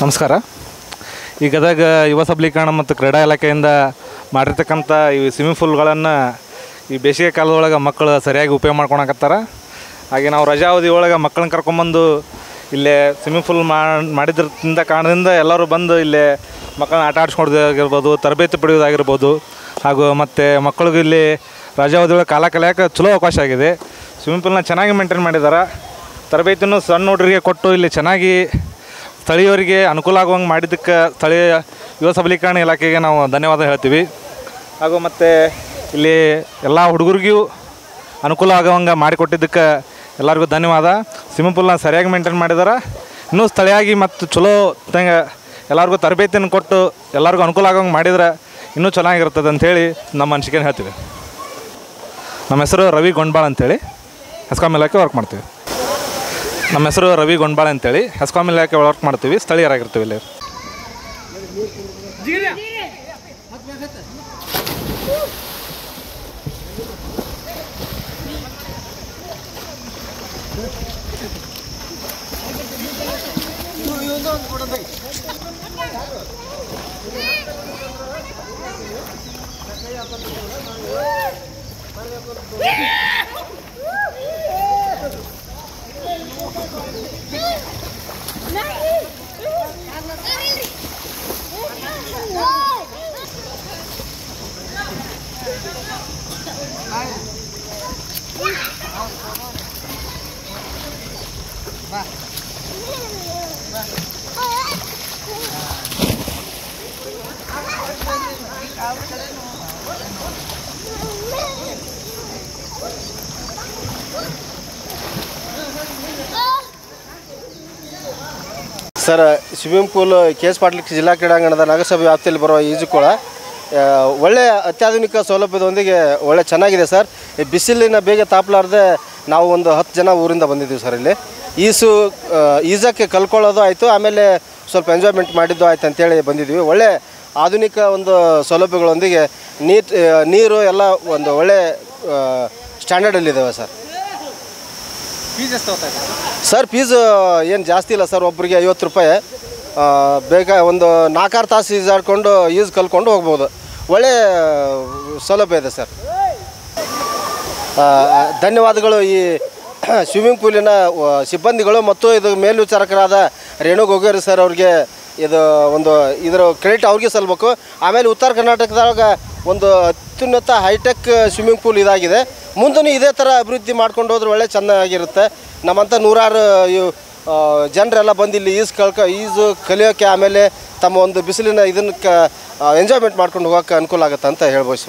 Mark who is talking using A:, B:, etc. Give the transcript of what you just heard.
A: ನಮಸ್ಕಾರ. ಈ ಗದಗ ಯುವ ಸಬಲೀಕರಣ ಮತ್ತು ಕ್ರೀಡಾ ಇಲಾಖೆಯಿಂದ ಮಾಡಿರ್ತಕ್ಕಂಥ ಈ ಸ್ವಿಮ್ಮಿಂಗ್ ಪೂಲ್ಗಳನ್ನು ಈ ಬೇಸಿಗೆ ಕಾಲದೊಳಗೆ ಮಕ್ಕಳು ಸರಿಯಾಗಿ ಉಪಯೋಗ ಮಾಡ್ಕೊಳಕತ್ತಾರ. ಹಾಗೆ ನಾವು ರಜಾ ಅವಧಿ ಒಳಗೆ ಮಕ್ಕಳನ್ನ ಕರ್ಕೊಂಬಂದು ಇಲ್ಲೇ ಸ್ವಿಮ್ಮಿಂಗ್ ಪೂಲ್ ಮಾಡಿದ್ರಿಂದ ಕಾರಣದಿಂದ ಎಲ್ಲರೂ ಬಂದು ಇಲ್ಲೇ ಮಕ್ಕಳನ್ನ ಆಟ ಆಡಿಸ್ಕೊಡೋದಾಗಿರ್ಬೋದು, ತರಬೇತಿ ಪಡೆಯೋದಾಗಿರ್ಬೋದು, ಹಾಗೂ ಮತ್ತು ಮಕ್ಕಳಿಗೆ ಇಲ್ಲಿ ರಜಾ ಅವಧಿ ಒಳಗೆ ಕಾಲ ಕಲಿಯೋಕೆ ಚಲೋ ಅವಕಾಶ ಆಗಿದೆ. ಸ್ವಿಮ್ಮಿಂಗ್ ಪೂಲ್ನ ಚೆನ್ನಾಗಿ ಮೇಂಟೈನ್ ಮಾಡಿದ್ದಾರೆ. ತರಬೇತಿನೂ ಸಣ್ಣ ಹುಡುಗರಿಗೆ ಕೊಟ್ಟು ಇಲ್ಲಿ ಚೆನ್ನಾಗಿ ಸ್ಥಳೀಯರಿಗೆ ಅನುಕೂಲ ಆಗುವಂಗೆ ಮಾಡಿದ್ದಕ್ಕೆ ಸ್ಥಳೀಯ ಯುವ ಸಬಲೀಕರಣ ಇಲಾಖೆಗೆ ನಾವು ಧನ್ಯವಾದ ಹೇಳ್ತೀವಿ. ಹಾಗೂ ಮತ್ತು ಇಲ್ಲಿ ಎಲ್ಲ ಹುಡುಗರಿಗೂ ಅನುಕೂಲ ಆಗುವಂಗೆ ಮಾಡಿಕೊಟ್ಟಿದ್ದಕ್ಕೆ ಎಲ್ಲರಿಗೂ ಧನ್ಯವಾದ. ಸ್ವಿಮ್ಮಿಂಗ್ ಪೂಲ್ನ ಸರಿಯಾಗಿ ಮೇಂಟೈನ್ ಮಾಡಿದ್ದಾರೆ. ಇನ್ನೂ ಸ್ಥಳೀಯಾಗಿ ಮತ್ತು ಚಲೋ ಎಲ್ಲರಿಗೂ ತರಬೇತಿಯನ್ನು ಕೊಟ್ಟು ಎಲ್ಲರಿಗೂ ಅನುಕೂಲ ಆಗೋಂಗೆ ಮಾಡಿದರೆ ಇನ್ನೂ ಚೆನ್ನಾಗಿರ್ತದೆ ಅಂಥೇಳಿ ನಮ್ಮ ಅನಿಸಿಕೆನ ಹೇಳ್ತೀವಿ. ನಮ್ಮ ಹೆಸರು ರವಿ ಗೊಂಡ್ಬಾಳ್ ಅಂಥೇಳಿ ಹೆಸ್ಕಾಂ ಇಲಾಖೆ ವರ್ಕ್ ಮಾಡ್ತೀವಿ. ನಮ್ಮ ಹೆಸರು ರವಿ ಗೊಂಡ್ಬಾಳೆ ಅಂತೇಳಿ ಹೆಸ್ಕಾಂ ಇಲಾಖೆ ವರ್ಕ್ ಮಾಡ್ತೀವಿ, ಸ್ಥಳೀಯರಾಗಿರ್ತೀವಿ ಇಲ್ಲಿ.
B: Sir, swimming pool KS. Patil ಜಿಲ್ಲಾ ಕ್ರೀಡಾಂಗಣದ ನಗರಸಭೆ ವ್ಯಾಪ್ತಿಯಲ್ಲಿ ಬರುವ ಈಜುಕೊಳ ಒಳ್ಳೆಯ ಅತ್ಯಾಧುನಿಕ ಸೌಲಭ್ಯದೊಂದಿಗೆ ಒಳ್ಳೆ ಚೆನ್ನಾಗಿದೆ ಸರ್. ಬಿಸಿಲಿನ ಬೇಗ ತಾಪಲಾರದೆ ನಾವು ಒಂದು 10 ಜನ ಊರಿಂದ ಬಂದಿದ್ದೀವಿ ಸರ್. ಇಲ್ಲಿ ಈಜಕ್ಕೆ ಕಲ್ಕೊಳ್ಳೋದು ಆಯಿತು, ಆಮೇಲೆ ಸ್ವಲ್ಪ ಎಂಜಾಯ್ಮೆಂಟ್ ಮಾಡಿದ್ದು ಆಯ್ತು ಅಂತೇಳಿ ಬಂದಿದ್ವಿ. ಒಳ್ಳೆ ಆಧುನಿಕ ಒಂದು ಸೌಲಭ್ಯಗಳೊಂದಿಗೆ ನೀರು ಎಲ್ಲ ಒಂದು ಒಳ್ಳೆ ಸ್ಟ್ಯಾಂಡರ್ಡಲ್ಲಿದ್ದಾವೆ ಸರ್. ಸರ್, ಫೀಸು ಏನು ಜಾಸ್ತಿ ಇಲ್ಲ ಸರ್. ಒಬ್ಬರಿಗೆ 50 ರೂಪಾಯಿ. ಬೇಗ ಒಂದು 4-6 ತಾಸು ಈಜಾಡ್ಕೊಂಡು ಕಲ್ಕೊಂಡು ಹೋಗ್ಬೋದು. ಒಳ್ಳೆ ಸೌಲಭ್ಯ ಇದೆ ಸರ್. ಧನ್ಯವಾದಗಳು ಈ ಸ್ವಿಮ್ಮಿಂಗ್ ಪೂಲಿನ ಸಿಬ್ಬಂದಿಗಳು ಮತ್ತು ಇದು ಮೇಲ್ವಿಚಾರಕರಾದ ರೇಣು ಗೊಗೇರಿ ಸರ್ ಅವ್ರಿಗೆ. ಇದರ ಕ್ರೆಡಿಟ್ ಅವ್ರಿಗೆ ಸಲ್ಲಬೇಕು. ಆಮೇಲೆ ಉತ್ತರ ಕರ್ನಾಟಕದಾಗ ಒಂದು ಅತ್ಯುನ್ನತ ಹೈಟೆಕ್ ಸ್ವಿಮ್ಮಿಂಗ್ ಪೂಲ್ ಇದಾಗಿದೆ. ಮುಂದೂ ಇದೇ ಥರ ಅಭಿವೃದ್ಧಿ ಮಾಡ್ಕೊಂಡು ಹೋದ್ರೆ ಒಳ್ಳೆ ಚೆನ್ನಾಗಿರುತ್ತೆ. ನಮ್ಮಂಥ ನೂರಾರು ಜನರೆಲ್ಲ ಬಂದು ಇಲ್ಲಿ ಈಜು ಕಲಿಯೋಕ್ಕೆ ಆಮೇಲೆ ತಮ್ಮ ಒಂದು ಬಿಸಿಲಿನ ಇದನ್ನು ಎಂಜಾಯ್ಮೆಂಟ್ ಮಾಡ್ಕೊಂಡು ಹೋಗೋಕ್ಕೆ ಅನುಕೂಲ ಆಗುತ್ತೆ ಅಂತ ಹೇಳ್ಬೋದು.